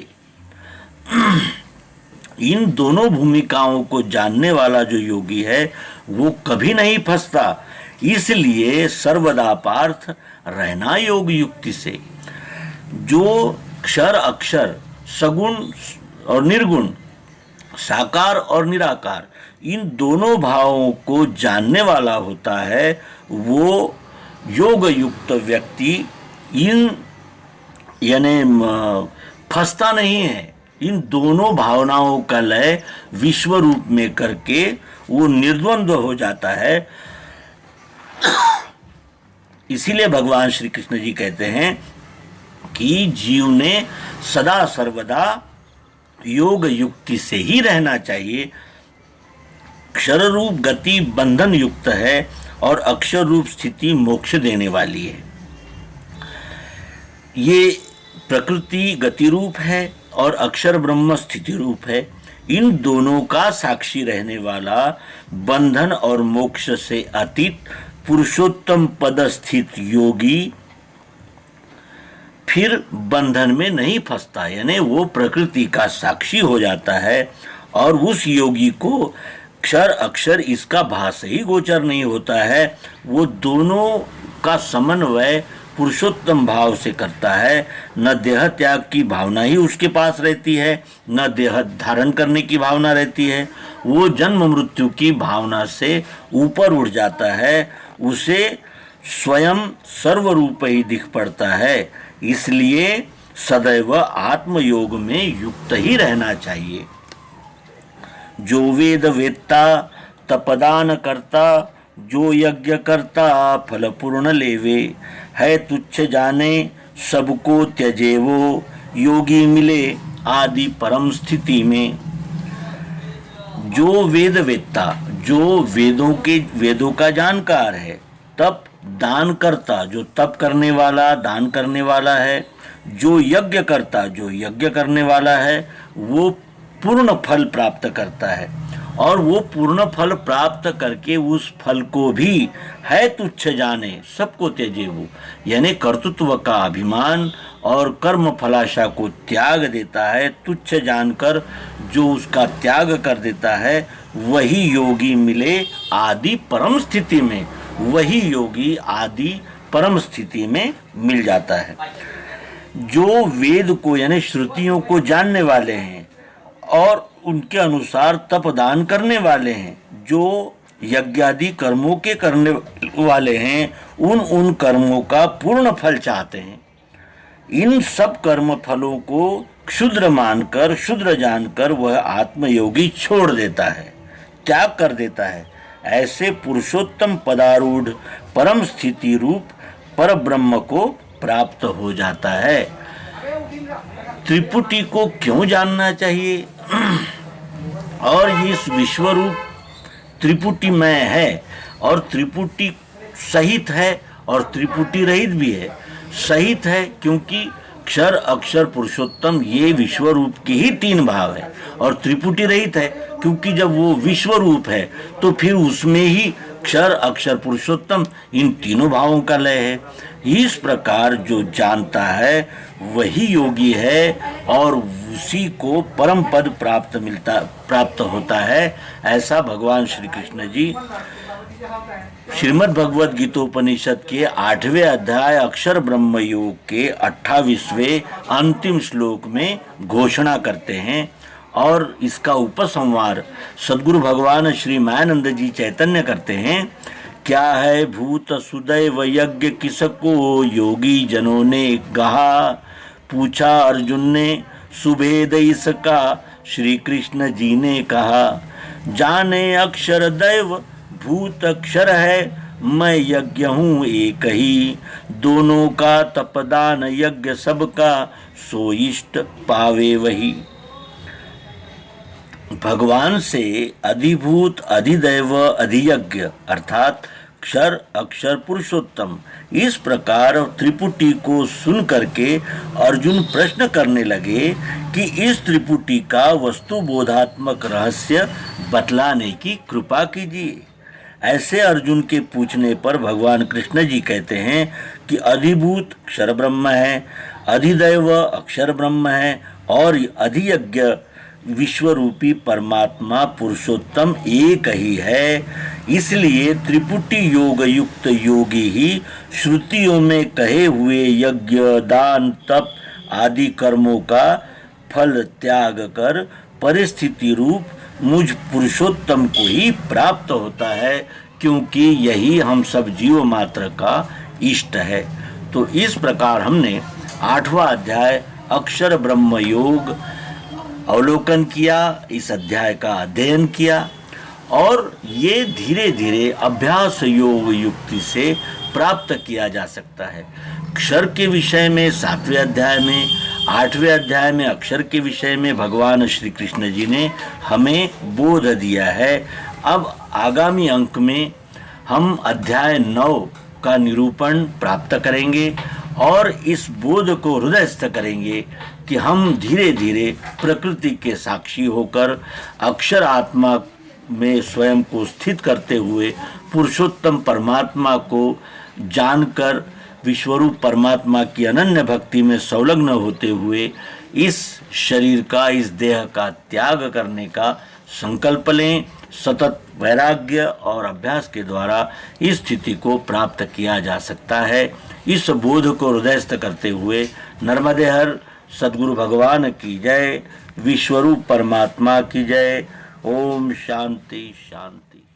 इन दोनों भूमिकाओं को जानने वाला जो योगी है वो कभी नहीं फंसता। इसलिए सर्वदा पार्थ रहना योग युक्ति से। जो क्षर अक्षर, सगुण और निर्गुण, साकार और निराकार, इन दोनों भावों को जानने वाला होता है, वो योग युक्त व्यक्ति इन यानी फंसता नहीं है। इन दोनों भावनाओं का लय विश्व रूप में करके वो निर्द्वंद्व हो जाता है। इसीलिए भगवान श्री कृष्ण जी कहते हैं कि जीव ने सदा सर्वदा योग युक्ति से ही रहना चाहिए। क्षर रूप गति बंधन युक्त है और अक्षर रूप स्थिति मोक्ष देने वाली है। ये प्रकृति गति रूप है और अक्षर ब्रह्म स्थिति रूप है। इन दोनों का साक्षी रहने वाला बंधन और मोक्ष से अतीत पुरुषोत्तम पद स्थित योगी फिर बंधन में नहीं फंसता, यानी वो प्रकृति का साक्षी हो जाता है। और उस योगी को क्षर अक्षर इसका भास ही गोचर नहीं होता है। वो दोनों का समन्वय पुरुषोत्तम भाव से करता है। न देह त्याग की भावना ही उसके पास रहती है, न देह धारण करने की भावना रहती है। वो जन्म मृत्यु की भावना से ऊपर उठ जाता है। उसे स्वयं सर्वरूप ही दिख पड़ता है। इसलिए सदैव आत्मयोग में युक्त ही रहना चाहिए। जो वेद वेत्ता तपदान करता, जो यज्ञ करता फल पूर्ण लेवे, है तुच्छ जाने सबको त्यजे वो, योगी मिले आदि परम स्थिति में। जो वेद वेत्ता, जो वेदों का जानकार है, तप दान करता, जो तप करने वाला दान करने वाला है, जो यज्ञ करता, जो यज्ञ करने वाला है, वो पूर्ण फल प्राप्त करता है। और वो पूर्ण फल प्राप्त करके उस फल को भी है तुच्छ जाने सबको त्यजे वो, यानी कर्तृत्व का अभिमान और कर्म फलाशा को त्याग देता है। तुच्छ जानकर जो उसका त्याग कर देता है, वही योगी मिले आदि परम स्थिति में। वही योगी आदि परम स्थिति में मिल जाता है। जो वेद को यानी श्रुतियों को जानने वाले हैं और उनके अनुसार तप दान करने वाले हैं, जो यज्ञादि कर्मों के करने वाले हैं, उन कर्मों का पूर्ण फल चाहते हैं। इन सब कर्म फलों को क्षुद्र मानकर, शुद्र जानकर वह आत्मयोगी छोड़ देता है, त्याग कर देता है। ऐसे पुरुषोत्तम पदारूढ़ परम स्थिति रूप पर ब्रह्म को प्राप्त हो जाता है। त्रिपुटी को क्यों जानना चाहिए? और इस विश्वरूप त्रिपुटीमय है और त्रिपुटी सहित है और त्रिपुटी रहित भी है। सहित है क्योंकि क्षर अक्षर पुरुषोत्तम ये विश्व रूप के ही तीन भाव है, और त्रिपुटी रहित है क्योंकि जब वो विश्व रूप है तो फिर उसमें ही क्षर अक्षर पुरुषोत्तम इन तीनों भावों का लय है। इस प्रकार जो जानता है वही योगी है और उसी को परम पद प्राप्त होता है। ऐसा भगवान श्री कृष्ण जी श्रीमद् भगवद गीतोपनिषद के 8वें अध्याय अक्षर ब्रह्म योग के 28वें अंतिम श्लोक में घोषणा करते हैं। और इसका उपसंहार सद्गुरु भगवान श्री मायानंद जी चैतन्य करते हैं। क्या है भूत सुदैव यज्ञ किसको, योगी जनों ने कहा, पूछा अर्जुन ने सुभेद इसका, श्री कृष्ण जी ने कहा। जाने अक्षर दैव भूत अक्षर है, मैं यज्ञ हूँ एक ही, दोनों का तपदान यज्ञ सबका, सो इष्ट पावे वही। भगवान से अधिभूत अधिदैव अधियज्ञ अर्थात क्षर अक्षर पुरुषोत्तम इस प्रकार त्रिपुटी को सुन करके अर्जुन प्रश्न करने लगे कि इस त्रिपुटी का वस्तु बोधात्मक रहस्य बतलाने की कृपा कीजिए। ऐसे अर्जुन के पूछने पर भगवान कृष्ण जी कहते हैं कि अधिभूत अक्षर ब्रह्म है, अधिदैव अक्षर ब्रह्म है और अधियज्ञ विश्वरूपी परमात्मा पुरुषोत्तम एक ही है। इसलिए त्रिपुटी योग युक्त योगी ही श्रुतियों में कहे हुए यज्ञ, दान, तप आदि कर्मों का फल त्याग कर परिस्थिति रूप मुझ पुरुषोत्तम को ही प्राप्त होता है, क्योंकि यही हम सब जीव मात्र का इष्ट है। तो इस प्रकार हमने 8वां अध्याय अक्षर ब्रह्म योग अवलोकन किया, इस अध्याय का अध्ययन किया और ये धीरे धीरे अभ्यास योग युक्ति से प्राप्त किया जा सकता है। अक्षर के विषय में 7वें अध्याय में, 8वें अध्याय में अक्षर के विषय में भगवान श्री कृष्ण जी ने हमें बोध दिया है। अब आगामी अंक में हम अध्याय 9 का निरूपण प्राप्त करेंगे और इस बोध को हृदयस्थ करेंगे कि हम धीरे धीरे प्रकृति के साक्षी होकर अक्षर आत्मा में स्वयं को स्थित करते हुए पुरुषोत्तम परमात्मा को जानकर विश्वरूप परमात्मा की अनन्य भक्ति में संलग्न होते हुए इस शरीर का, इस देह का त्याग करने का संकल्प लें। सतत वैराग्य और अभ्यास के द्वारा इस स्थिति को प्राप्त किया जा सकता है। इस बोध को हृदयस्थ करते हुए नर्मदे हर सद्गुरु भगवान की जय, विश्वरूप परमात्मा की जय। ओम शांति शांति।